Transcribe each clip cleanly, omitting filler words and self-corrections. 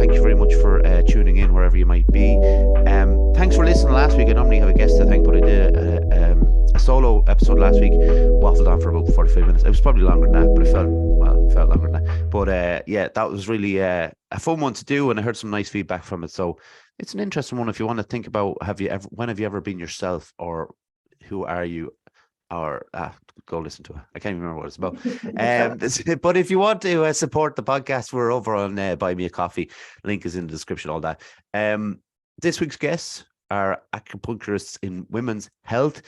thank you very much for tuning in wherever you might be. Thanks for listening last week. I normally have a guest to thank, but I did a solo episode last week, waffled on for about 45 minutes. It was probably longer than that, but it felt longer than that. But yeah, that was really a fun one to do, and I heard some nice feedback from it. So it's an interesting one if you want to think about, when have you ever been yourself, or who are you? Or go listen to it. I can't even remember what it's about. But if you want to support the podcast, we're over on Buy Me a Coffee. Link is in the description, all that. This week's guests are acupuncturists in women's health,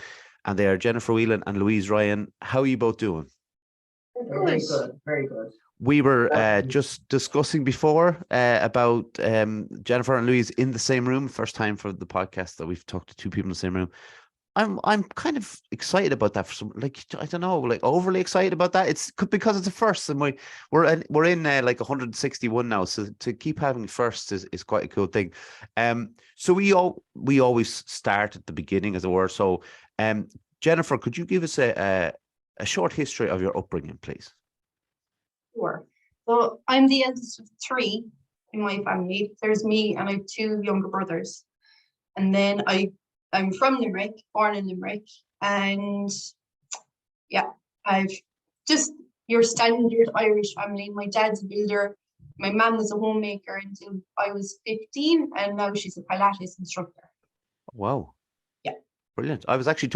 and they are Jennifer Whelan and Louise Ryan. How are you both doing? Very good, very good. We were just discussing before about Jennifer and Louise in the same room. First time for the podcast that we've talked to two people in the same room. I'm kind of excited about that, for some, like, I don't know, like overly excited about that. It's because it's a first, and we're in like 161 now, so to keep having firsts is quite a cool thing. So we always start at the beginning, as it were. So Jennifer, could you give us a short history of your upbringing, please? Sure. So I'm the eldest of three in my family. There's me and I have two younger brothers, and then I'm from Limerick, born in Limerick, and yeah, I've just your standard Irish family. My dad's a builder, my mum was a homemaker until I was 15, and now she's a Pilates instructor. Wow. Yeah. Brilliant. I was actually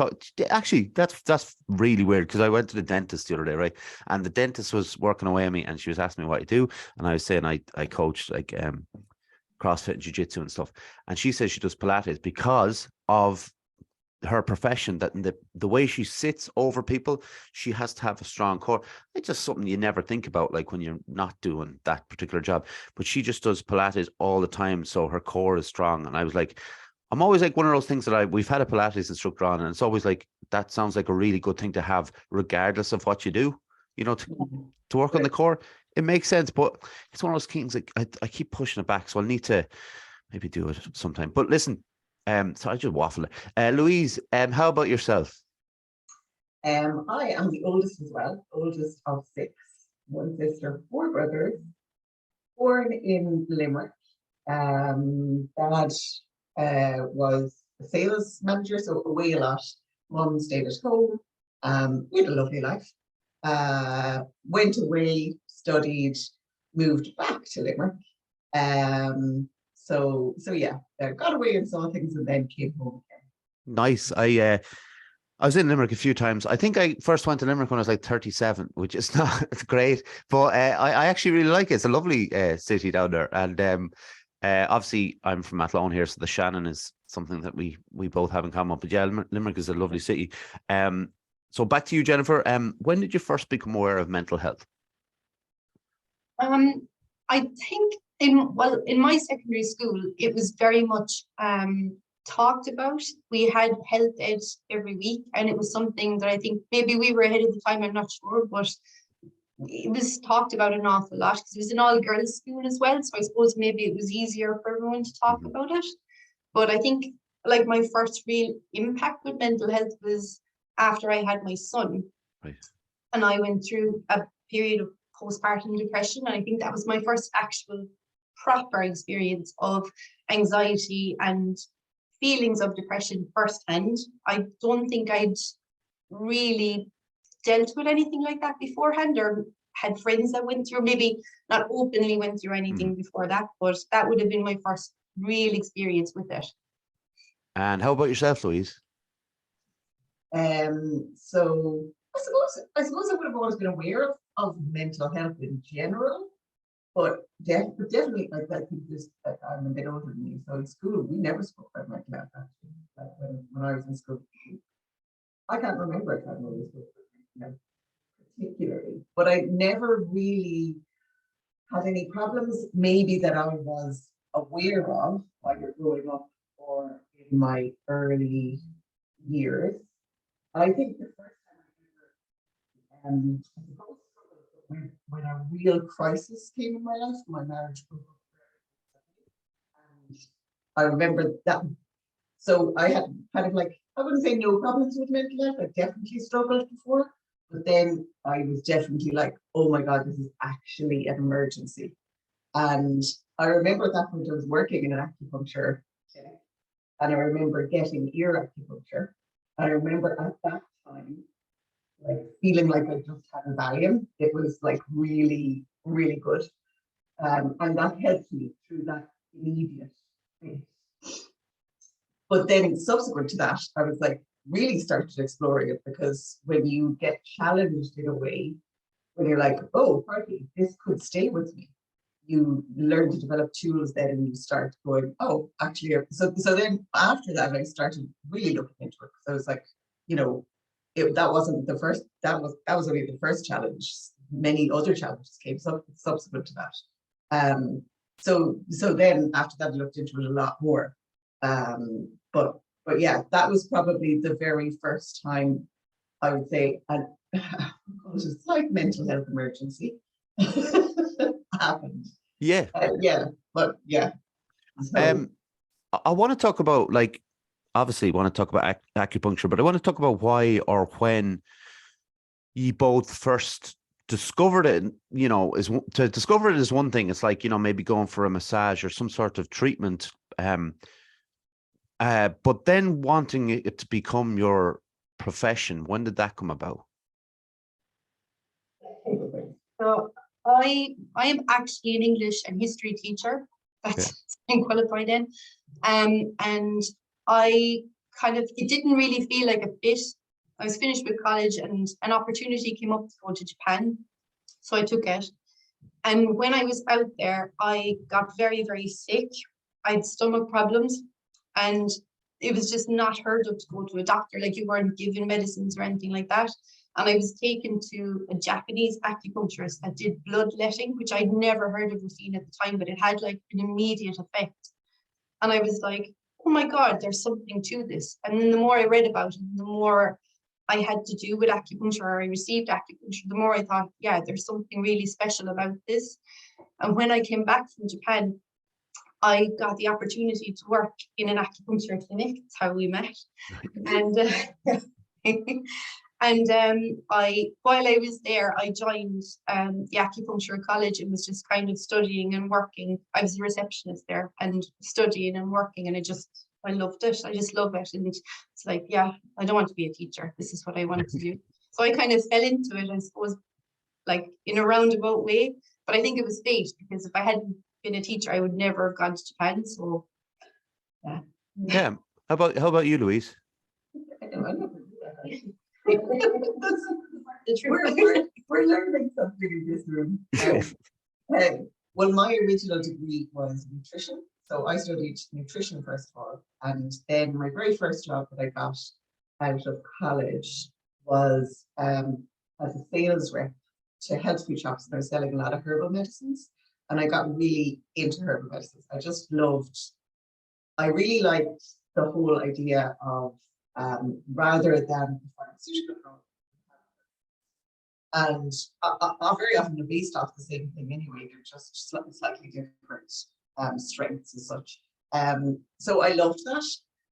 that's really weird, because I went to the dentist the other day, right? And the dentist was working away on me, and she was asking me what I do, and I was saying I coached like CrossFit and jiu-jitsu and stuff, and she says she does Pilates because of her profession, that the way she sits over people, she has to have a strong core. It's just something you never think about, like when you're not doing that particular job, but she just does Pilates all the time, so her core is strong. And I was like, I'm always like, one of those things that we've had a Pilates instructor on, and it's always like, that sounds like a really good thing to have regardless of what you do, to work on the core. It makes sense, but it's one of those things, like I keep pushing it back, so I'll need to maybe do it sometime. But listen, so I just waffle it. Louise, how about yourself? I am the oldest as well, oldest of six, one sister, four brothers, born in Limerick. Dad was a sales manager, so away a lot. Mum stayed at home. We had a lovely life. Went away, studied, moved back to Limerick. So yeah, got away and saw things, and then came home again. Nice. I was in Limerick a few times. I think I first went to Limerick when I was like 37, which is not great, but I actually really like it. It's a lovely city down there, and obviously I'm from Athlone here, so the Shannon is something that we both have in common. But yeah, Limerick is a lovely city. So back to you, Jennifer. When did you first become aware of mental health? I think in my secondary school, it was very much talked about. We had health ed every week, and it was something that I think maybe we were ahead of the time, I'm not sure, but it was talked about an awful lot because it was an all-girls school as well. So I suppose maybe it was easier for everyone to talk about it. But I think like my first real impact with mental health was after I had my son. Right. And I went through a period of postpartum depression. And I think that was my first actual proper experience of anxiety and feelings of depression firsthand. I don't think I'd really dealt with anything like that beforehand, or had friends that went through, maybe not openly went through anything before that, but that would have been my first real experience with it. And how about yourself, Louise? So I suppose I would have always been aware of mental health in general, but definitely, like, I think this, I'm a bit older than you, so in school we never spoke about mental health. Actually, like when I was in school, I can't remember a time when we spoke about mental health particularly, but I never really had any problems, maybe that I was aware of either growing up or in my early years. I think the first time I suppose when a real crisis came in my life, my marriage broke up. And I remember that. So I had kind of like, I wouldn't say no problems with mental health. I definitely struggled before, but then I was definitely like, oh my God, this is actually an emergency. And I remember at that point I was working in an acupuncture clinic, and I remember getting ear acupuncture. And I remember at that time, like feeling like I just had a Valium. It was like really, really good. And that helped me through that immediate phase. But then subsequent to that, I was like really started exploring it, because when you get challenged in a way, when you're like, oh, partly this could stay with me, you learn to develop tools then, and you start going, oh, actually, so then after that, I started really looking into it, because I was like, you know, that wasn't the first, that was only the first challenge. Many other challenges came subsequent to that. So then after that, I looked into it a lot more. But yeah, that was probably the very first time I would say, and it's like mental health emergency happened. Yeah. Yeah, but yeah. So, I want to talk about, like, obviously want to talk about acupuncture, but I want to talk about why or when you both first discovered it. You know, to discover it is one thing. It's like, you know, maybe going for a massage or some sort of treatment. But then wanting it to become your profession, when did that come about? So I am actually an English and history teacher. That's been qualified in. And I kind of, it didn't really feel like a fit. I was finished with college and an opportunity came up to go to Japan. So I took it. And when I was out there, I got very, very sick. I had stomach problems, and it was just not heard of to go to a doctor. Like, you weren't given medicines or anything like that. And I was taken to a Japanese acupuncturist that did bloodletting, which I'd never heard of or seen at the time, but it had like an immediate effect. And I was like, oh my God, there's something to this. And then the more I read about it, the more I had to do with acupuncture, or I received acupuncture, the more I thought, yeah, there's something really special about this. And when I came back from Japan, I got the opportunity to work in an acupuncture clinic. That's how we met. And while I was there, I joined the acupuncture college and was just kind of studying and working. I was a receptionist there and studying and working, and I loved it. I just love it. And it's like, yeah, I don't want to be a teacher. This is what I want to do. So I kind of fell into it, I suppose, like in a roundabout way. But I think it was fate, because if I hadn't been a teacher, I would never have gone to Japan. So yeah. Yeah. How about you, Louise? I never do that. We're learning something in this room. Well, my original degree was nutrition. So I studied nutrition first of all, and then my very first job that I got out of college was as a sales rep to health food shops. And I was selling a lot of herbal medicines, and I got really into herbal medicines. I really liked the whole idea of rather than the pharmaceutical product. And very often they're based off the same thing anyway. They're just slightly different strengths and such. So I loved that.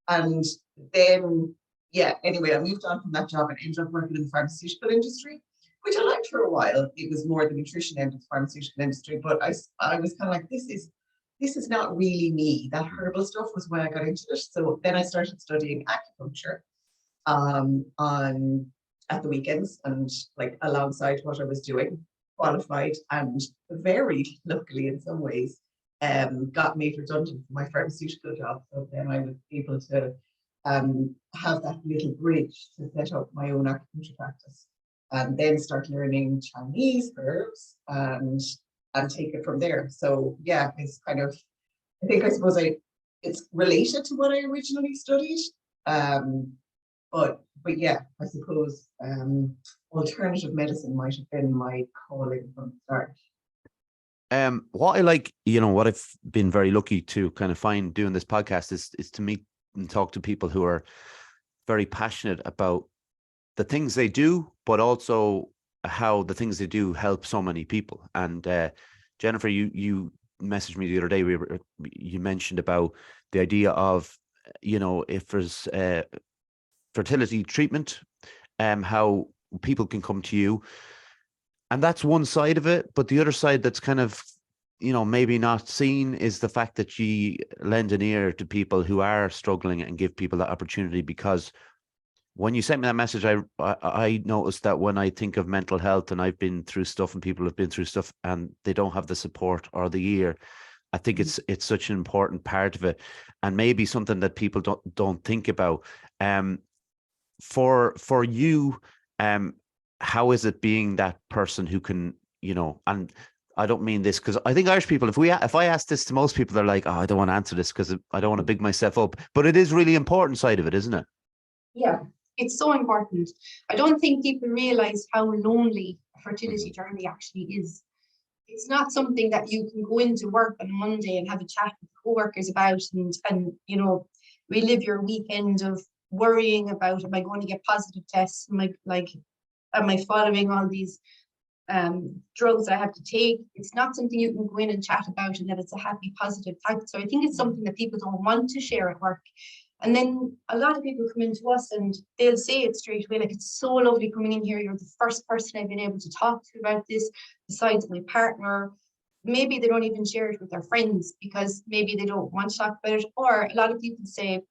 And then, yeah, anyway, I moved on from that job and ended up working in the pharmaceutical industry, which I liked for a while. It was more the nutrition end of the pharmaceutical industry, but I was kind of like, this is not really me. That herbal stuff was when I got into it. So then I started studying acupuncture at the weekends, and like alongside what I was doing, qualified, and very luckily in some ways got made redundant from my pharmaceutical job. So then I was able to have that little bridge to set up my own acupuncture practice, and then start learning Chinese herbs and take it from there. So yeah, it's kind of, I suppose it's related to what I originally studied. But yeah, I suppose alternative medicine might have been my calling from the start. What I like, you know, what I've been very lucky to kind of find doing this podcast is to meet and talk to people who are very passionate about the things they do, but also how the things they do help so many people. And Jennifer, you messaged me the other day. You mentioned about the idea of, you know, if there's fertility treatment, how people can come to you, and that's one side of it. But the other side that's kind of maybe not seen is the fact that you lend an ear to people who are struggling and give people that opportunity. Because when you sent me that message, I noticed that when I think of mental health, and I've been through stuff and people have been through stuff and they don't have the support or the ear, I think it's such an important part of it, and maybe something that people don't think about. For you, how is it being that person who can, and I don't mean this because I think Irish people, if I ask this to most people, they're like, oh, I don't want to answer this because I don't want to big myself up. But it is really important side of it, isn't it? Yeah, it's so important. I don't think people realize how lonely a fertility journey actually is. It's not something that you can go into work on a Monday and have a chat with coworkers about and relive your weekend of worrying about, am I going to get positive tests? Am I following all these drugs I have to take? It's not something you can go in and chat about and that it's a happy, positive fact. So I think it's something that people don't want to share at work. And then a lot of people come into us and they'll say it straight away, like, it's so lovely coming in here. You're the first person I've been able to talk to about this, besides my partner. Maybe they don't even share it with their friends because maybe they don't want to talk about it. Or a lot of people say,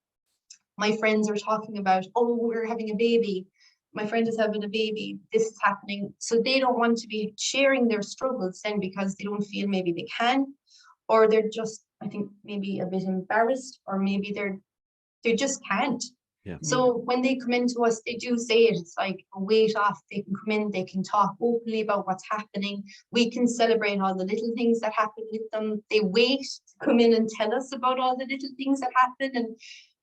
my friends are talking about, oh, we're having a baby. My friend is having a baby. This is happening. So they don't want to be sharing their struggles then because they don't feel maybe they can, or they're just, I think, maybe a bit embarrassed, or maybe they just can't. Yeah. So when they come into us, they do say it. It's like a weight off. They can come in, they can talk openly about what's happening. We can celebrate all the little things that happen with them. They wait to come in and tell us about all the little things that happen. And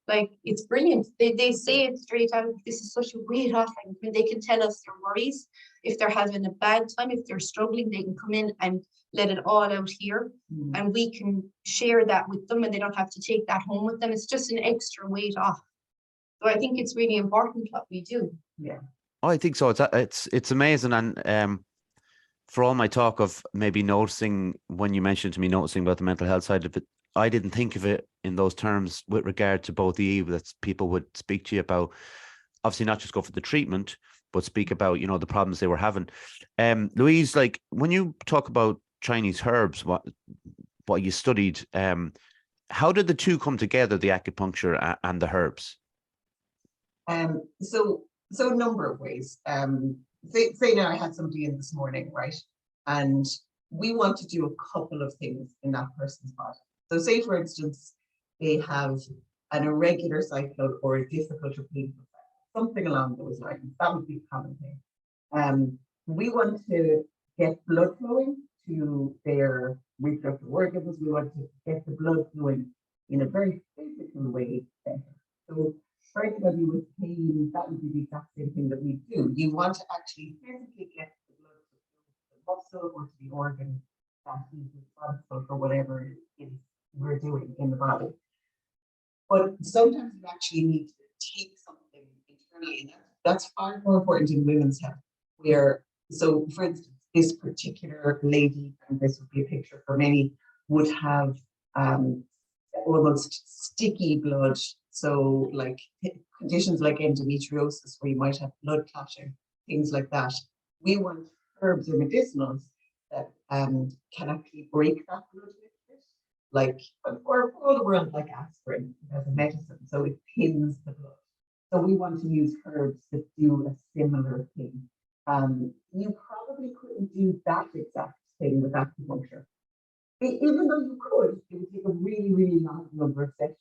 like, it's brilliant. They say it straight out. This is such a weight off. And when they can tell us their worries, if they're having a bad time, if they're struggling, they can come in and let it all out here. And we can share that with them, and they don't have to take that home with them. It's just an extra weight off. So I think it's really important what we do. Yeah. Oh, I think so. It's amazing. And for all my talk of maybe noticing, when you mentioned to me noticing about the mental health side of it, I didn't think of it in those terms with regard to both the that people would speak to you about, obviously not just go for the treatment, but speak about, the problems they were having. Louise, like, when you talk about Chinese herbs, what you studied, how did the two come together, the acupuncture and the herbs? So a number of ways. Say now I had somebody in this morning, right? And we want to do a couple of things in that person's body. So say, for instance, they have an irregular cycle or a difficult or painful cycle, something along those lines. That would be a common thing. We want to get blood flowing to their reproductive organs. We want to get the blood flowing in a very physical way better. So for anybody with pain, that would be the exact same thing that we do. You want to actually physically get the blood to the muscle or to the organ that is responsible for whatever it is we're doing in the body. But sometimes you actually need to take something internally, and that's far more important in women's health. So for instance, this particular lady, and this would be a picture for many, would have almost sticky blood. So like conditions like endometriosis, where you might have blood clotting, things like that. We want herbs or medicinals that can actually break that blood liquid, like, or all the world, like aspirin as a medicine. So it thins the blood. So we want to use herbs that do a similar thing. You probably couldn't do that exact thing with acupuncture. Even though you could, it would take a really, really long number of sessions.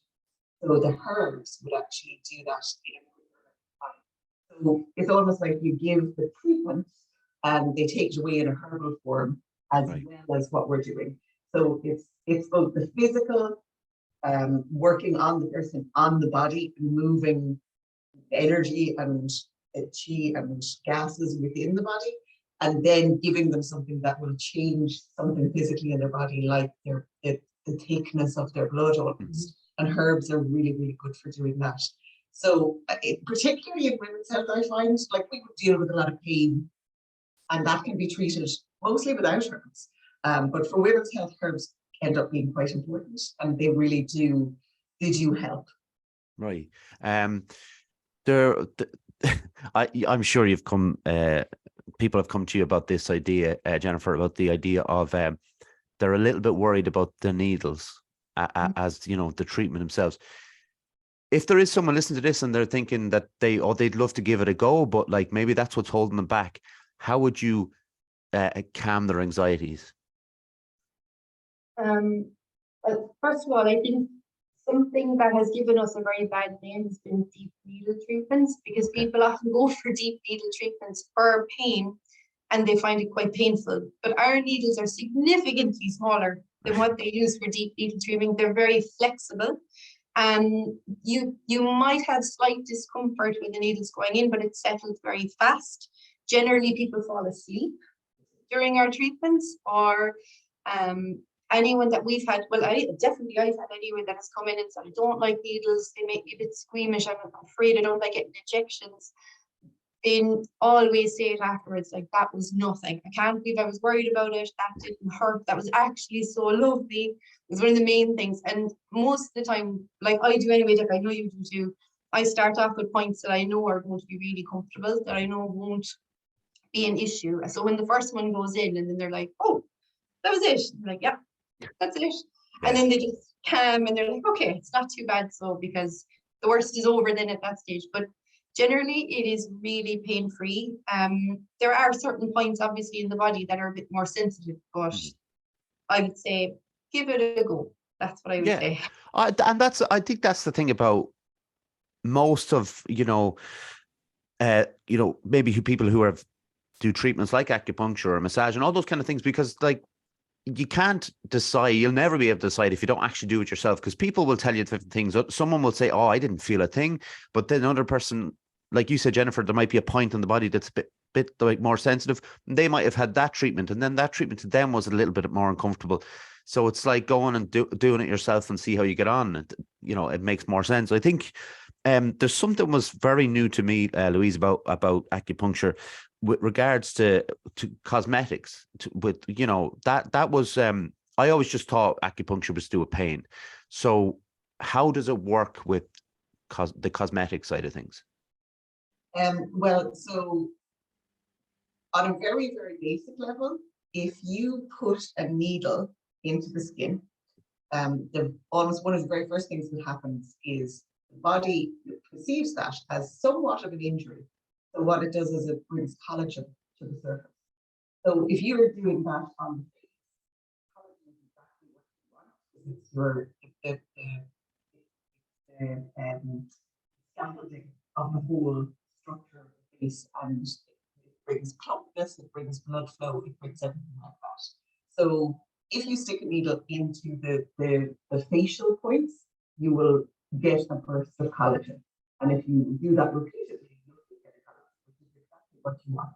So the herbs would actually do that in a quicker time. So it's almost like you give the treatment and they take it away in a herbal form as well as what we're doing. So it's both the physical, working on the person, on the body, moving energy and chi and gases within the body, and then giving them something that will change something physically in their body, like the thickness of their blood almost. And herbs are really, really good for doing that. So particularly in women's health, I find, like, we would deal with a lot of pain, and that can be treated mostly without herbs. But for women's health, herbs end up being quite important, and they really do help. Right. I'm sure you've come. People have come to you about this idea, Jennifer, about the idea of they're a little bit worried about the needles as, you know, the treatment themselves. If there is someone listening to this and they're thinking that they'd love to give it a go, but like maybe that's what's holding them back, how would you calm their anxieties? Well, first of all, I think something that has given us a very bad name has been deep needle treatments, because people often go for deep needle treatments for pain and they find it quite painful. But our needles are significantly smaller than what they use for deep needle treatment. They're very flexible. And you might have slight discomfort with the needles going in, but it settles very fast. Generally, people fall asleep during our treatments, or anyone that we've had, well, I've had anyone that has come in and said, I don't like needles, they make me a bit squeamish, I'm afraid I don't like getting injections. They always say it afterwards, like, that was nothing. I can't believe I was worried about it. That didn't hurt. That was actually so lovely. It was one of the main things. And most of the time, like I do anyway, like I know you do too, I start off with points that I know are going to be really comfortable, that I know won't be an issue. So when the first one goes in and then they're like, oh, that was it. I'm like, yeah, that's it. And then they just calm and they're like, okay, it's not too bad. So because the worst is over then at that stage. But generally, it is really pain-free. There are certain points, obviously, in the body that are a bit more sensitive, but I would say give it a go. That's what I would say. And I think that's the thing about most of, maybe people who do treatments like acupuncture or massage and all those kind of things, because like you can't decide, you'll never be able to decide if you don't actually do it yourself, because people will tell you different things. Someone will say, oh, I didn't feel a thing, but then another person, like you said, Jennifer, there might be a point in the body that's a bit like more sensitive. They might have had that treatment, and then that treatment to them was a little bit more uncomfortable. So it's like going and doing it yourself and see how you get on. It makes more sense. I think there's something was very new to me, Louise, about acupuncture with regards to cosmetics. That was I always just thought acupuncture was to do with pain. So how does it work with the cosmetic side of things? Well, so on a very, very basic level, if you put a needle into the skin, almost one of the very first things that happens is the body perceives that as somewhat of an injury. So what it does is it brings collagen to the surface. So if you are doing that on the face, collagen is exactly what you want. It's the scaffolding of the whole structure of the face, and it brings plumpness, it brings blood flow, it brings everything like that. So if you stick a needle into the facial points, you will get a burst of collagen. And if you do that repeatedly, you'll get a collagen, which is exactly what you want.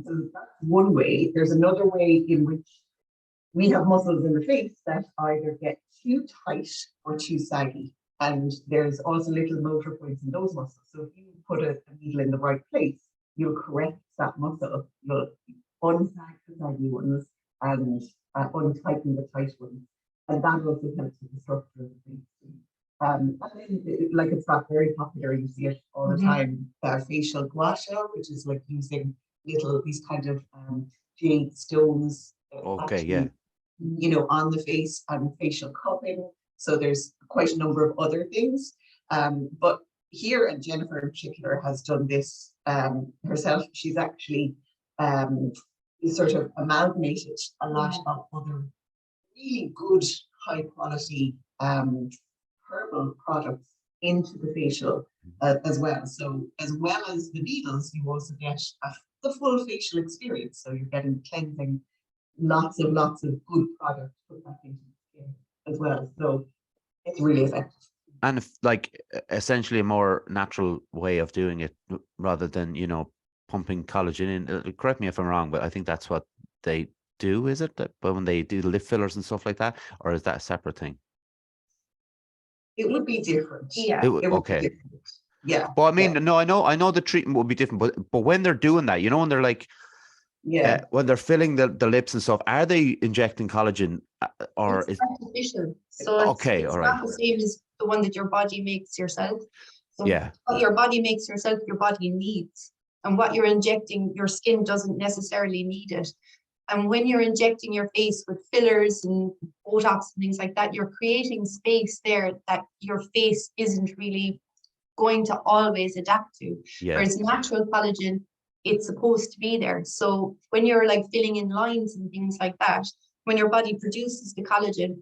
So that's one way. There's another way in which we have muscles in the face that either get too tight or too saggy. And there's also little motor points in those muscles. So if you put a needle in the right place, you'll correct that muscle. You'll unsag the saggy ones and untighten the tight ones. And that also helps with the structure of the face. And then, like, it's not very popular, you see it all the time, facial gua sha, which is like using these kind of jade stones. Okay, On the face, and facial cupping. So there's quite a number of other things. But here, and Jennifer in particular has done this herself. She's actually sort of amalgamated a lot of other really good, high quality herbal products into the facial as well. So as well as the needles, you also get the full facial experience. So you're getting cleansing, lots of good products put back into the skin as well. So it's really effective. And essentially a more natural way of doing it rather than, pumping collagen in. Correct me if I'm wrong, but I think that's what they do, is it? But when they do the lip fillers and stuff like that, or is that a separate thing? It would be different. Yeah. It would okay. be different. Yeah. Well, I mean, no, I know the treatment would be different, but when they're doing that, when they're like, when they're filling the lips and stuff, are they injecting collagen or it's artificial? So okay, it's all right. not the same as the one that your body makes yourself. So Yeah. what your body makes yourself, your body needs, and what you're injecting, your skin doesn't necessarily need it. And when you're injecting your face with fillers and Botox and things like that, you're creating space there that your face isn't really going to always adapt to. Yeah. Whereas natural collagen, it's supposed to be there. So when you're like filling in lines and things like that, when your body produces the collagen,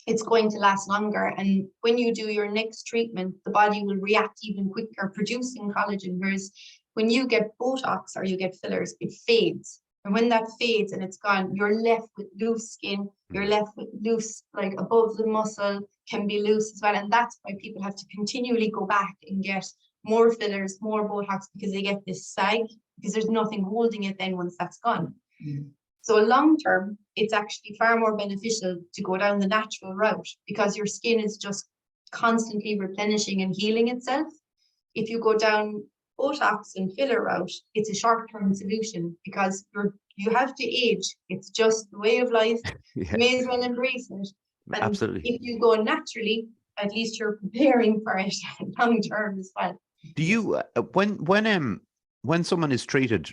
it's going to last longer. And when you do your next treatment, the body will react even quicker producing collagen. Whereas when you get Botox or you get fillers, it fades. And when that fades and it's gone, you're left with loose skin, you're left with loose, like above the muscle can be loose as well. And that's why people have to continually go back and get more fillers, more Botox, because they get this sag, because there's nothing holding it then once that's gone. So long term, it's actually far more beneficial to go down the natural route because your skin is just constantly replenishing and healing itself. If you go down Botox and filler route, it's a short-term solution because you have to age. It's just the way of life. Yeah. You may as well embrace it. And Absolutely. if you go naturally, at least you're preparing for it long term as well. Do you when someone is treated,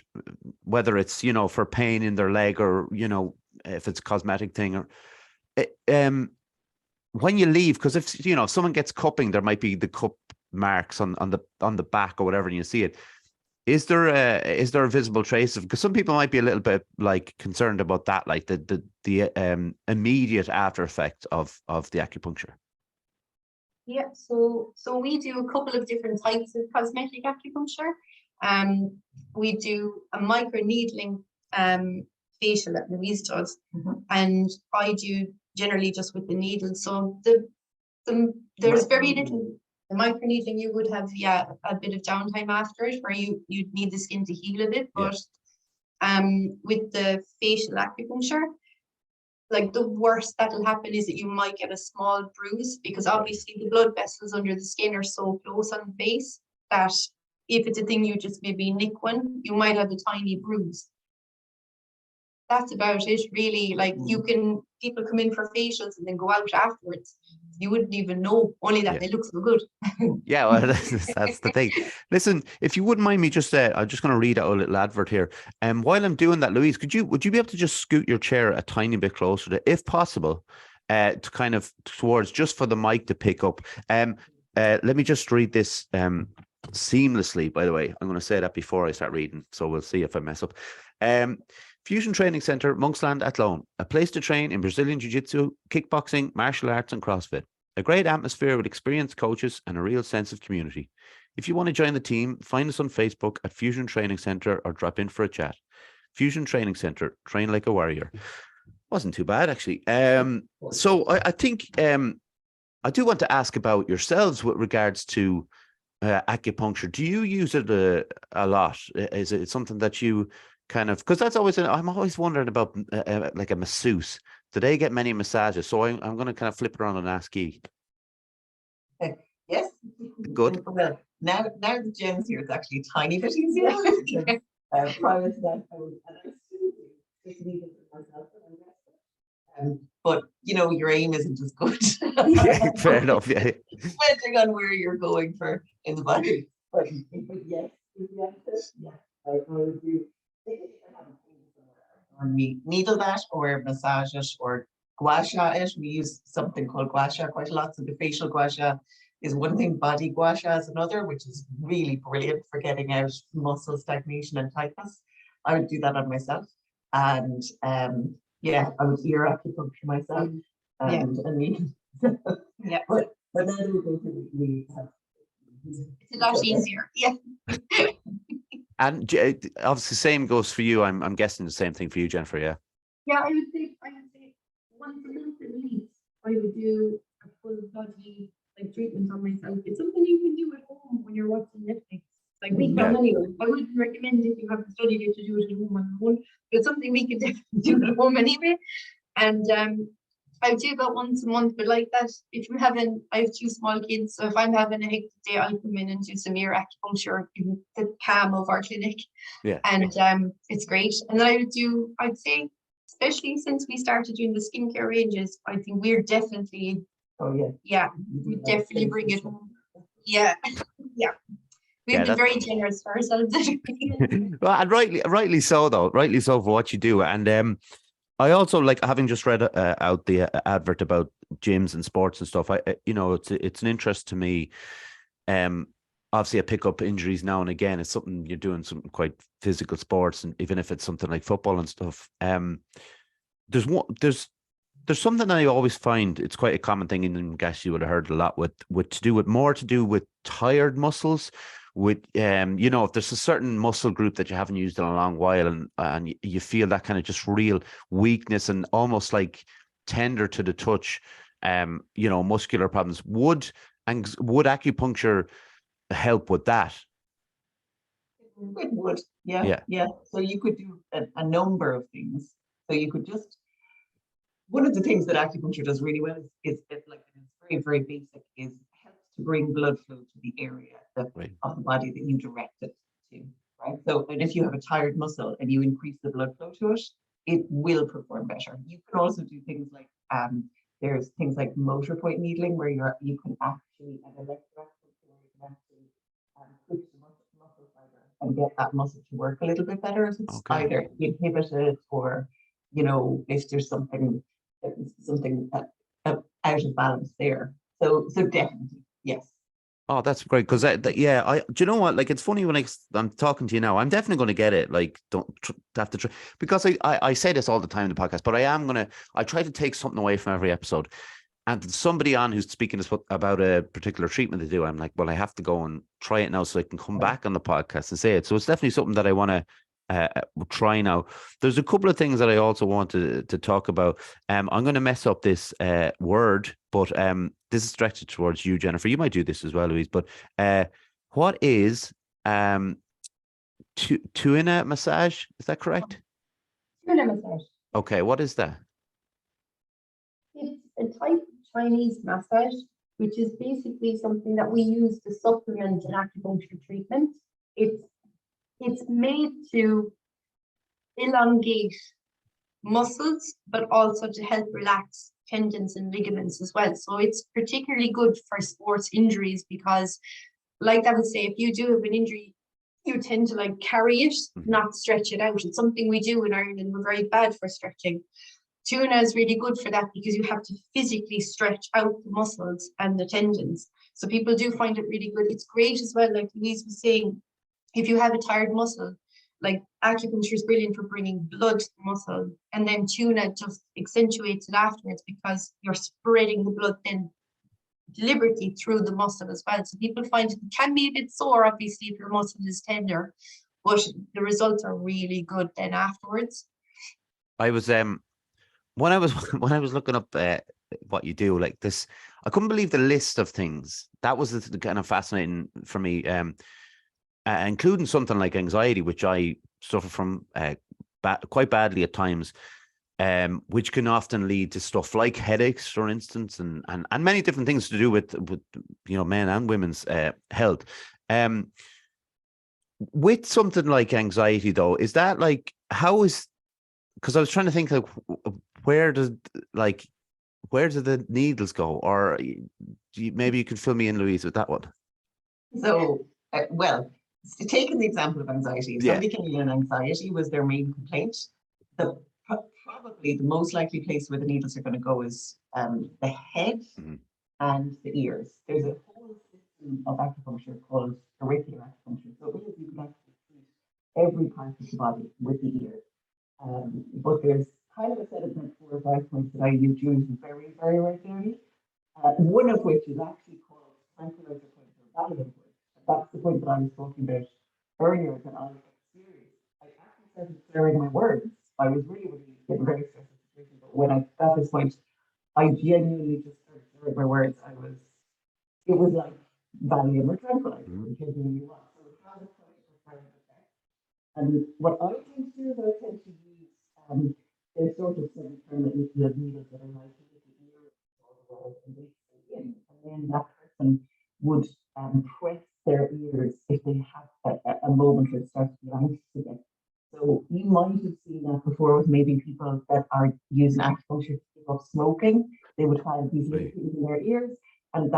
whether it's, you know, for pain in their leg or, you know, if it's a cosmetic thing, or when you leave, because if, you know, if someone gets cupping, there might be the cup marks on the back or whatever, and you see it. Is there a visible trace of, because some people might be a little bit like concerned about that, like the immediate after effect of the acupuncture? Yeah, so we do a couple of different types of cosmetic acupuncture. We do a micro needling facial that Louise does, and I do generally just with the needle. So there's very little. The micro needling, you would have a bit of downtime after it, where you'd need the skin to heal a bit. But with the facial acupuncture, like the worst that'll happen is that you might get a small bruise, because obviously the blood vessels under the skin are so close on the face that if it's a thing you just maybe nick one, you might have a tiny bruise. That's about it, really. Like people come in for facials and then go out afterwards. You wouldn't even know, only that they look so good. Yeah, well, that's the thing. Listen, if you wouldn't mind me, just I'm just going to read out a little advert here. While I'm doing that, Louise, would you be able to just scoot your chair a tiny bit closer to, if possible, to kind of towards, just for the mic to pick up. Let me just read this seamlessly. By the way, I'm going to say that before I start reading, so we'll see if I mess up. Fusion Training Centre, Monksland Athlone, a place to train in Brazilian Jiu-Jitsu, kickboxing, martial arts and CrossFit. A great atmosphere with experienced coaches and a real sense of community. If you want to join the team, find us on Facebook at Fusion Training Centre or drop in for a chat. Fusion Training Centre, train like a warrior. Wasn't too bad, actually. So I think I do want to ask about yourselves with regards to acupuncture. Do you use it a lot? Is it something that you kind of, because that's always, I'm always wondering about like a masseuse. Do they get many massages? So I'm going to kind of flip it around and ask you. Yes. Good. Well, now that Jen's here, it's actually a tiny bit easier. Prior to that, I would but you know, your aim isn't as good. Yeah, fair enough. Yeah. Depending on where you're going for in the body. But yes, I would do. Or needle that, or massage it, or gua sha it. We use something called gua sha quite a lot. So the facial gua sha is one thing, body gua sha is another, which is really brilliant for getting out muscle stagnation and tightness. I would do that on myself, and I would ear acupuncture myself, and me. Yeah, but then we go to it's a lot easier. Yeah. And obviously, same goes for you. I'm guessing the same thing for you, Jennifer. Yeah. Yeah, I would say once a month at least, I would do a full body like treatment on myself. It's something you can do at home when you're watching Netflix. Like we can anyway. I wouldn't recommend if you haven't studied it to do it at home on your own. It's something we could definitely do at home anyway. And I do about once a month, but like that, if you're having, I have 2 small kids, so if I'm having a hectic day, I'll come in and do some ear acupuncture in the calm of our clinic. Yeah. And it's great. And then I'd say, especially since we started doing the skincare ranges, I think we're definitely, we definitely bring it home. Yeah, yeah. We've been that's very generous for ourselves. well, and rightly so though. Rightly so for what you do. And I also like having just read out the advert about gyms and sports and stuff. It's an interest to me. Obviously, I pick up injuries now and again. It's something you're doing, something quite physical sports, and even if it's something like football and stuff. There's something I always find it's quite a common thing, and I guess you would have heard a lot with more to do with tired muscles. With if there's a certain muscle group that you haven't used in a long while, and you feel that kind of just real weakness and almost like tender to the touch, muscular problems. Would acupuncture help with that? It would, Yeah. yeah. So you could do a number of things. So you could just, one of the things that acupuncture does really well is it's very, very basic, is helps to bring blood flow to the area of the body that you direct it to, right? So, and if you have a tired muscle and you increase the blood flow to it, it will perform better. You can also do things like, there's things like motor point needling, where you can actually, an electroacupuncture, where you can actually push the muscle fiber and get that muscle to work a little bit better if it's either inhibited or, if there's something out of balance there. So definitely, yes. Oh, that's great. Because do you know what? Like, it's funny when I'm talking to you now, I'm definitely going to get it. Like, don't have to try, because I say this all the time in the podcast, but I try to take something away from every episode. And somebody on who's speaking about a particular treatment they do, I'm like, well, I have to go and try it now so I can come back on the podcast and say it. So it's definitely something that I want to try now. There's a couple of things that I also want to talk about. I'm going to mess up this word, but this is directed towards you, Jennifer. You might do this as well, Louise. But what is tuina massage? Is that correct? Tuina massage. Okay, what is that? It's a type of Chinese massage, which is basically something that we use to supplement an acupuncture treatment. It's made to elongate muscles, but also to help relax tendons and ligaments as well. So it's particularly good for sports injuries, because, like I would say, if you do have an injury, you tend to carry it, not stretch it out. It's something we do in Ireland. We're very bad for stretching. Tuina is really good for that, because you have to physically stretch out the muscles and the tendons. So people do find it really good. It's great as well, like Louise was saying, if you have a tired muscle, like acupuncture is brilliant for bringing blood to the muscle, and then tuina just accentuates it afterwards, because you're spreading the blood then deliberately through the muscle as well. So people find it can be a bit sore, obviously, if your muscle is tender, but the results are really good then afterwards. I was when I was looking up what you do, like this, I couldn't believe the list of things. That was the kind of fascinating for me, including something like anxiety, which I suffer from quite badly at times, which can often lead to stuff like headaches, for instance, and many different things to do with men and women's health. With something like anxiety, though, is that like, how is, because I was trying to think, like, where do the needles go? Or maybe you could fill me in, Louise, with that one. So, taking the example of anxiety, if somebody came in and anxiety was their main complaint, probably the most likely place where the needles are going to go is the head and the ears. There's a whole system of acupuncture called auricular acupuncture. So it means you can actually treat every part of the body with the ear. But there's kind of a set of 4 or 5 points that I use very, very regularly. One of which is actually called tranquilizer point or valium point. That's the point that I was talking about earlier, that I get serious. I actually started slurring my words. I was really, really getting very stressed at the situation. But when I got this point, I genuinely just started slurring my words. It was like Valium or tranquilizer, whichever you want. So it has a quite profound effect. And what I tend to do is I tend to use there's sort of semi-permanent needles that are like in the ear or the in, and then that person would press their ears if they have a moment where it starts to be anxious again. So you might have seen that before with maybe people that are using acupuncture to give up smoking. They would find these little things in their ears, and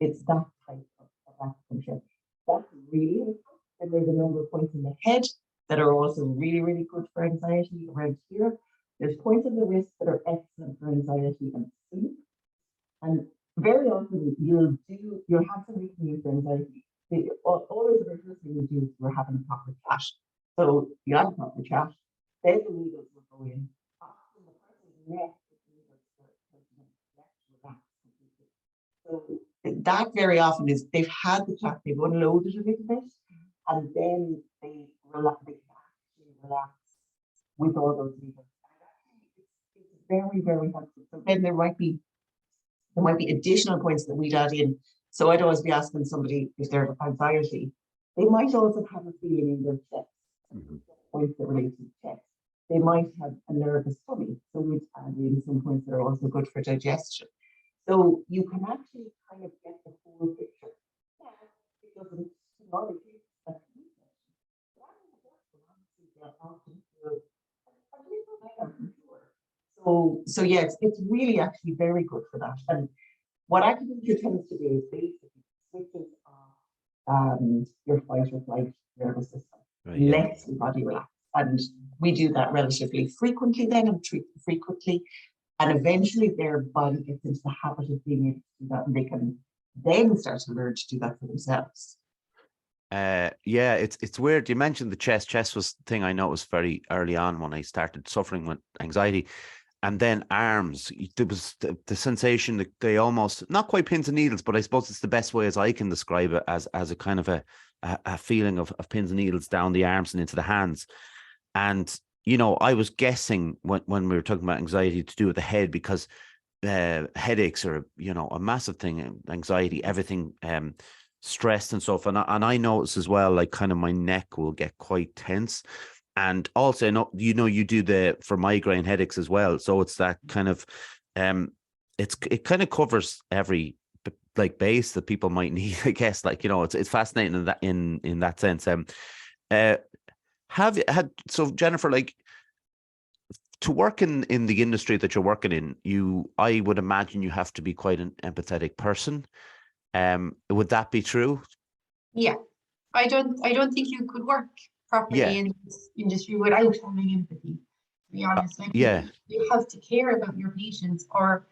it's that type of acupuncture. That's really helpful. And there's a number of points in the head that are also really, really good for anxiety around here. There's points in the wrist that are excellent for anxiety and sleep. And very often you'll have somebody come in for anxiety. Always the first thing you do is we're having a proper chat. So you have a proper chat, then the needles will go in. Often the person's neck so that very often is they've had the chat, they've unloaded a little bit, and then they relax with all those needles. It's very, very helpful. So then there might be additional points that we'd add in. So I'd always be asking somebody if they're anxiety. They might also have a feeling in their chest, points that relate to the chest. They might have a nervous tummy. So we'd add in some points that are also good for digestion. So you can actually kind of get the whole picture. Yeah, it doesn't so yeah, it's really actually very good for that. And what acupuncture tends to do is basically switches off your fight or flight nervous system, lets the body relax. And we do that relatively frequently then and treat them frequently. And eventually their body gets into the habit of being able to do that, and they can then start to learn to do that for themselves. Yeah, it's weird. You mentioned the chest. Chest was the thing I noticed very early on when I started suffering with anxiety. And then arms, there was the sensation that they almost, not quite pins and needles, but I suppose it's the best way as I can describe it, as a kind of a feeling of pins and needles down the arms and into the hands. And you know, I was guessing when we were talking about anxiety to do with the head, because headaches are, you know, a massive thing, anxiety, everything, stressed and stuff. And I notice as well, like kind of my neck will get quite tense. And also, you do for migraine headaches as well. So it's that kind of, it kind of covers every like base that people might need, I guess. Like, you know, it's fascinating in that sense. Have you had, so Jennifer, like, to work in the industry that you're working in, I would imagine you have to be quite an empathetic person. Would that be true? Yeah, I don't think you could work properly in this industry without having empathy, to be honest. Like you have to care about your patients, or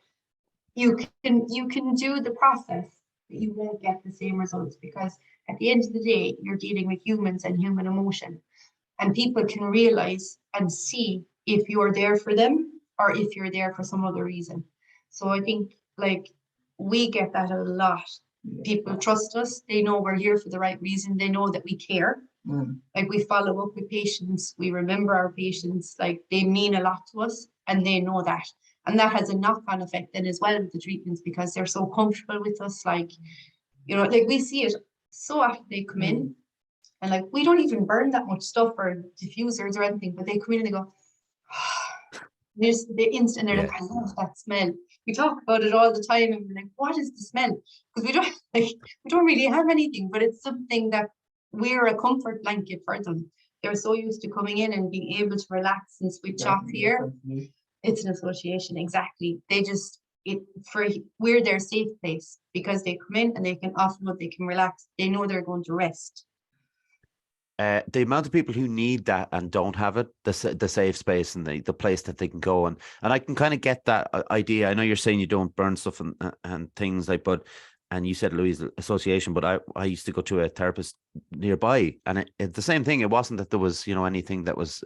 you can do the process, but you won't get the same results, because at the end of the day, you're dealing with humans and human emotion. And people can realize and see if you're there for them or if you're there for some other reason. So I think, like, we get that a lot. People trust us. They know we're here for the right reason. They know that we care. Like, we follow up with patients. We remember our patients. Like, they mean a lot to us, and they know that. And that has a knock-on effect then as well with the treatments, because they're so comfortable with us. Like, you know, like, we see it so often. They come in, and like, we don't even burn that much stuff or diffusers or anything, but they come in and they go, they're instant, they're like, I love that smell. We talk about it all the time, and we're like, what is the smell? Because we don't really have anything, but it's something that we're a comfort blanket for them. They're so used to coming in and being able to relax and switch off here. It's an association, exactly. We're their safe place, because they come in and they can often they can relax. They know they're going to rest. The amount of people who need that and don't have it, the safe space and the place that they can go, and I can kind of get that idea. I know you're saying you don't burn stuff and things like, and you said, Louise, association, but I used to go to a therapist nearby, and it's the same thing. It wasn't that there was, you know, anything that was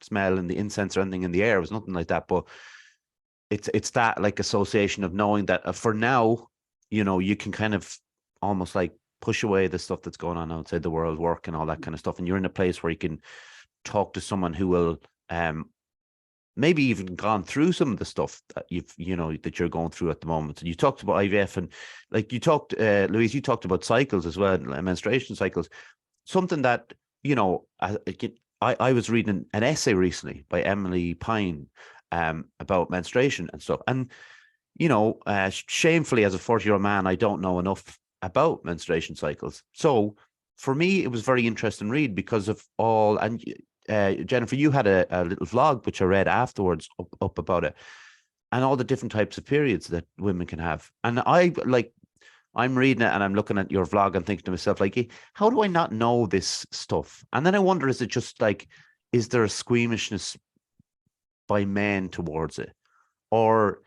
smell in the incense or anything in the air. It was nothing like that, but it's that, like, association of knowing that for now, you know, you can kind of almost like push away the stuff that's going on outside the world, work and all that kind of stuff, and you're in a place where you can talk to someone who will maybe even gone through some of the stuff that that you're going through at the moment. And you talked about IVF, and like you talked, Louise, you talked about cycles as well, menstruation cycles. Something that, you know, I was reading an essay recently by Emily Pine about menstruation and stuff, and you know, shamefully, as a 40-year-old man, I don't know enough about menstruation cycles. So for me, it was very interesting read because of all. And Jennifer, you had a little vlog which I read afterwards up about it, and all the different types of periods that women can have. And I I'm reading it and I'm looking at your vlog and thinking to myself, like, how do I not know this stuff? And then I wonder, is it just like, is there a squeamishness by men towards it? Or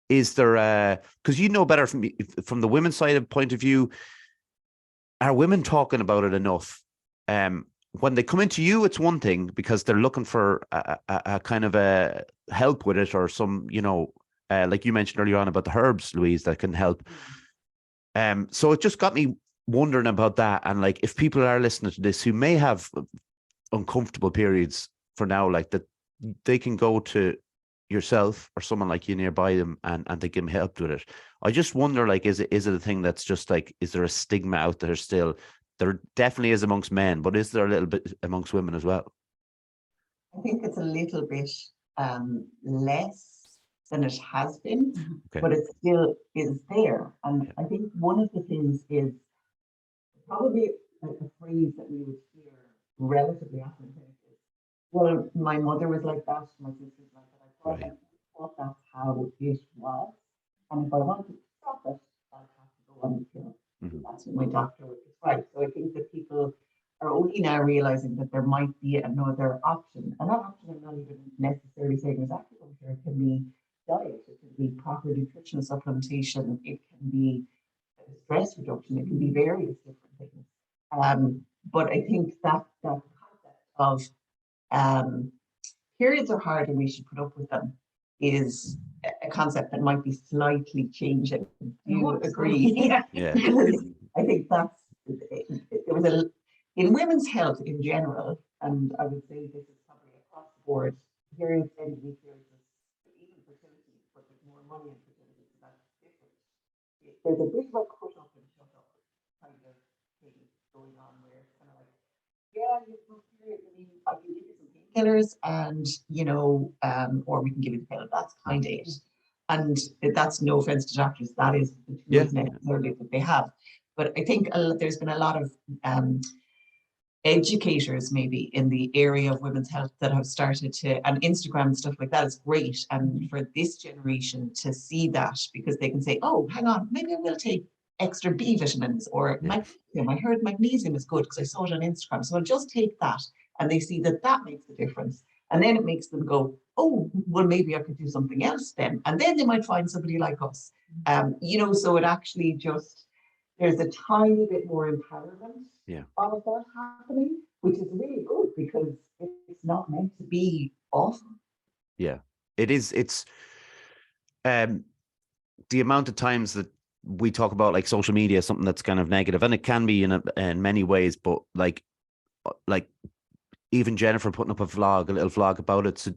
is there because you know better from the women's side of point of view, are women talking about it enough? When they come into you, it's one thing because they're looking for a kind of a help with it, or some, like you mentioned earlier on about the herbs, Louise, that can help. So it just got me wondering about that. And like, if people are listening to this who may have uncomfortable periods for now, like that, they can go to yourself or someone like you nearby them and they can help with it. I just wonder, like, is it a thing that's just like, is there a stigma out there still? There definitely is amongst men, but is there a little bit amongst women as well? I think it's a little bit less than it has been, Okay. but it still is there. And I think one of the things is probably a phrase that we would hear relatively often. Well, my mother was like that, my sister's like that. I thought that's how it was. And if I wanted to stop it, I'd have to go on the pill. That's what my doctor would prescribe. So I think that people are only now realizing that there might be another option. And that option, I'm not even necessarily saying is acupuncture. It can be diet, it can be proper nutritional supplementation, it can be stress reduction, it can be various different things. But I think that concept of periods are hard and we should put up with them is a concept that might be slightly changing. Do you agree? Yeah. Because I think there was in women's health in general, and I would say this is probably across the board, periods, endometriosis, even fertility, but there's more money in fertility, so that's different. There's a bit of a cut up and shut up kind of thing going on where it's kind of like, yeah, you have periods, I can give you some painkillers and, or we can give you the pill. That's kind of it. And that's no offense to doctors, that is the tools necessarily that they have. But I think there's been a lot of educators maybe in the area of women's health that have started to, and Instagram and stuff like that is great. And for this generation to see that, because they can say, oh, hang on, maybe I will take extra B vitamins or magnesium. I heard magnesium is good because I saw it on Instagram. So I'll just take that. And they see that makes a difference. And then it makes them go, oh, well, maybe I could do something else then. And then they might find somebody like us. So it actually just, there's a tiny bit more empowerment of that happening, which is really good because it's not meant to be awful. Yeah, it is. It's the amount of times that we talk about like social media, something that's kind of negative, and it can be in many ways, but like even Jennifer putting up a little vlog about it, so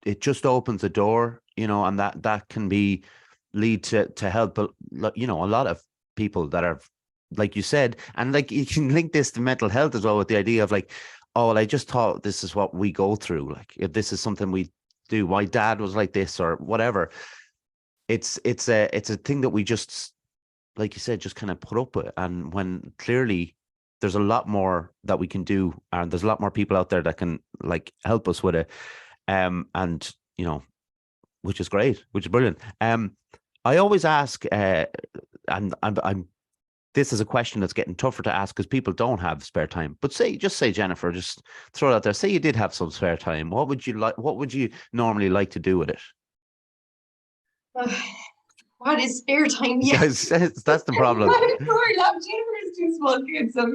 it just opens a door, and that can lead to help, a lot of people that are, like you said, and like you can link this to mental health as well with the idea of like, oh, well, I just thought this is what we go through. Like, if this is something we do, my dad was like this or whatever. It's a thing that we just, like you said, just kind of put up with. And when clearly there's a lot more that we can do, and there's a lot more people out there that can like help us with it. And which is great, which is brilliant. I always ask, and I'm this is a question that's getting tougher to ask because people don't have spare time. But say Jennifer, just throw it out there. Say you did have some spare time. What would you normally like to do with it? What is spare time? Yes, that's the problem. Sorry, Jennifer is too small kids. So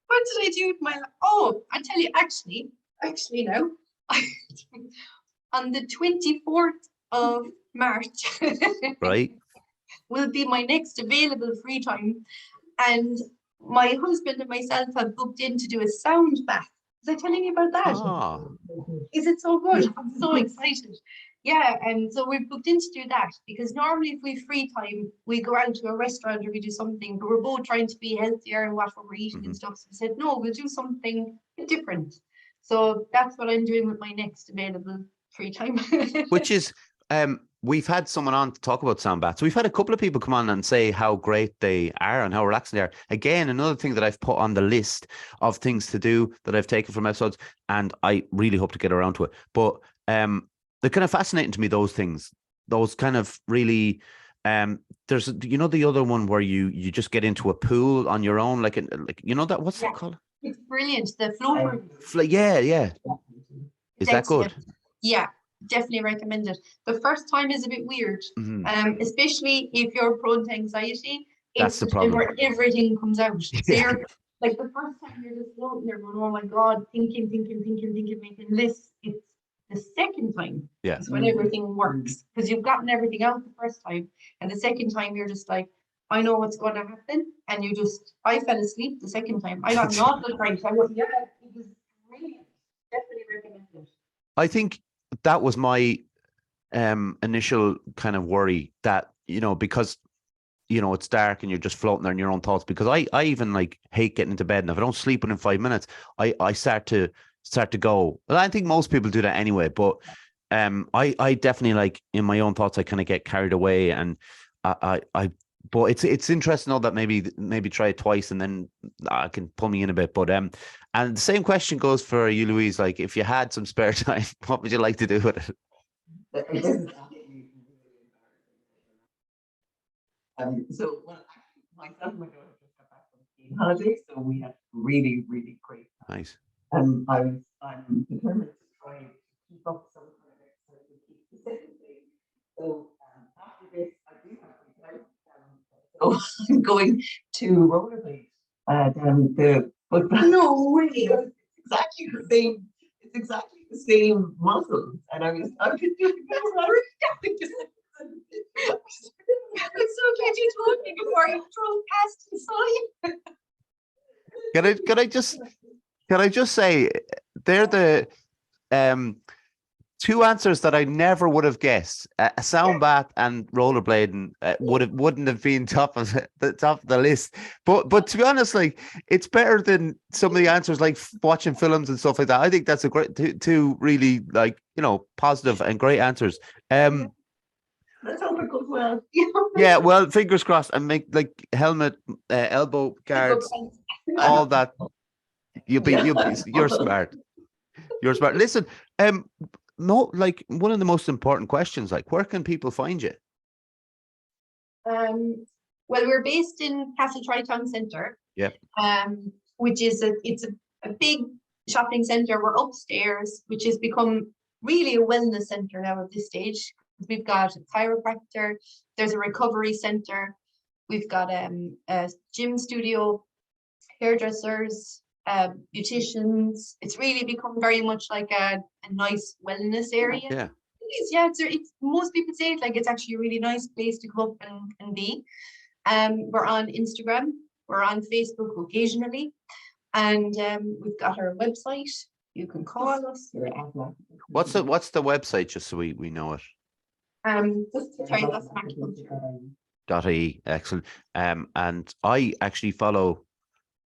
what did I do with my? Oh, I tell you, actually now, on the 24th of March, right, will be my next available free time, and my husband and myself have booked in to do a sound bath. Was I telling you about that? Oh. Is it so good? I'm so excited. Yeah, and so we're booked in to do that because normally if we have free time, we go out to a restaurant or we do something, but we're both trying to be healthier and what we're eating and stuff. So we said, no, we'll do something different. So that's what I'm doing with my next available free time. Which is, we've had someone on to talk about sound baths. We've had a couple of people come on and say how great they are and how relaxing they are. Again, another thing that I've put on the list of things to do that I've taken from episodes, and I really hope to get around to it. But they're kind of fascinating to me, those things. those kind of really there's the other one where you just get into a pool on your own, like that, what's that called? It's brilliant. The floater. Yeah. Is that good? Yeah, definitely recommend it. The first time is a bit weird, especially if you're prone to anxiety. That's the problem. Where everything comes out. So you're like, the first time you're just floating there going, oh my God, thinking, making lists. It's the second time is when everything works, because you've gotten everything out the first time. And the second time you're just like, I know what's going to happen. And I fell asleep the second time. I got nauseous right. I was, it was brilliant. Definitely recommend it. I think that was my initial kind of worry, that, because, it's dark and you're just floating there in your own thoughts, because I even like hate getting into bed. And if I don't sleep within 5 minutes, I start to go. Well, I think most people do that anyway, but I definitely, like, in my own thoughts, I kind of get carried away, and but it's interesting though that maybe try it twice and then I can pull me in a bit. But and the same question goes for you, Louise. Like, if you had some spare time, what would you like to do with it? So myself and my daughter just got back from skiing holiday, so we had really, really great time. Nice. I'm determined to try and keep up some kind of exercise to keep the same thing. So after this, I do have to go. So I'm going to rollerblade down the. But no way! It's exactly the same. It's exactly the same muscles, and I've been doing this. I'm so glad you told me before you drove past inside. Can I just say, they're the two answers that I never would have guessed. A sound bath and rollerblading wouldn't have been top of the list. But to be honest, like, it's better than some of the answers, like watching films and stuff like that. I think that's a great two really, like, positive and great answers. Let's hope it goes well. Yeah, well, fingers crossed, and make like helmet, elbow guards, all that. You're smart. You're smart. Listen, no, like, one of the most important questions, like, where can people find you? Well, we're based in Castle Town Centre. Yep. Which is a big shopping centre. We're upstairs, which has become really a wellness centre now at this stage. We've got a chiropractor, there's a recovery centre, we've got a gym studio, hairdressers, beauticians. It's really become very much like a nice wellness area. Yeah. It's most people say it like it's actually a really nice place to go up and be. We're on Instagram, we're on Facebook occasionally, and we've got our website. You can call us. What's the website, just so we know it? .ie. Excellent. And I actually follow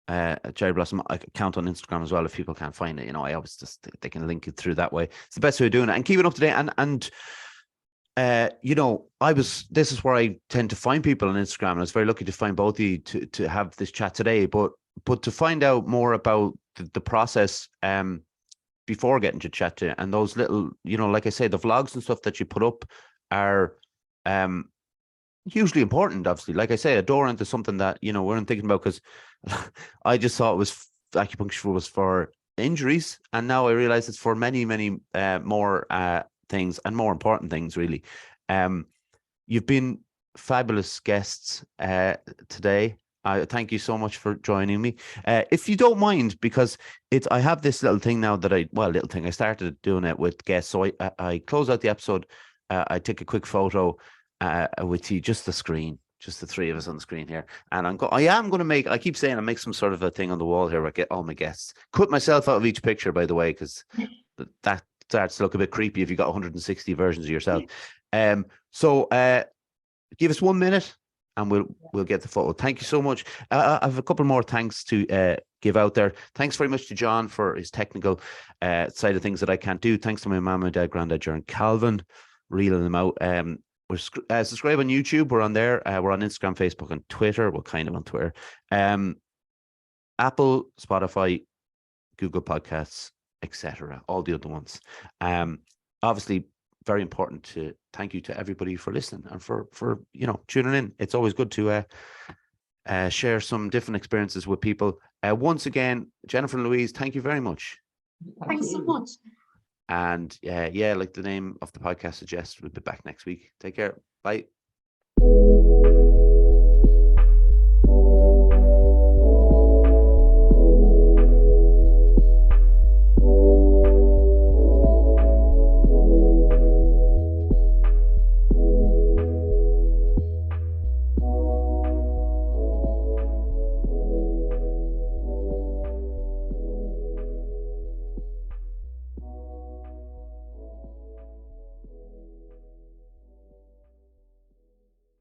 Cherry Blossom account on Instagram as well. If people can't find it, I always they can link it through that way. It's the best way of doing it and keeping up to date. And this is where I tend to find people on Instagram, and I was very lucky to find both of you to have this chat today. But to find out more about the process before getting to chat to you, and those little, like I say, the vlogs and stuff that you put up are hugely important. Obviously, like I say, a door into something that we weren't thinking about, because I just thought acupuncture was for injuries, and now I realize it's for many more things, and more important things, really. You've been fabulous guests today. I thank you so much for joining me. If you don't mind, because I have this little thing now that I started doing it with guests. So I close out the episode. I take a quick photo with you, just the screen, just the three of us on the screen here. And I keep saying, I make some sort of a thing on the wall here where I get all my guests. Cut myself out of each picture, by the way, because that starts to look a bit creepy if you got 160 versions of yourself. So give us 1 minute and we'll get the photo. Thank you so much. I have a couple more thanks to give out there. Thanks very much to John for his technical side of things that I can't do. Thanks to my mum and dad, granddad, John Calvin, reeling them out. We're subscribe on YouTube. We're on there. We're on Instagram, Facebook, and Twitter. We're kind of on Twitter. Apple, Spotify, Google Podcasts, etc. All the other ones. Obviously, very important to thank you to everybody for listening and for tuning in. It's always good to share some different experiences with people. Once again, Jennifer Louise, thank you very much. Thanks so much. And like the name of the podcast suggests, we'll be back next week. Take care. Bye.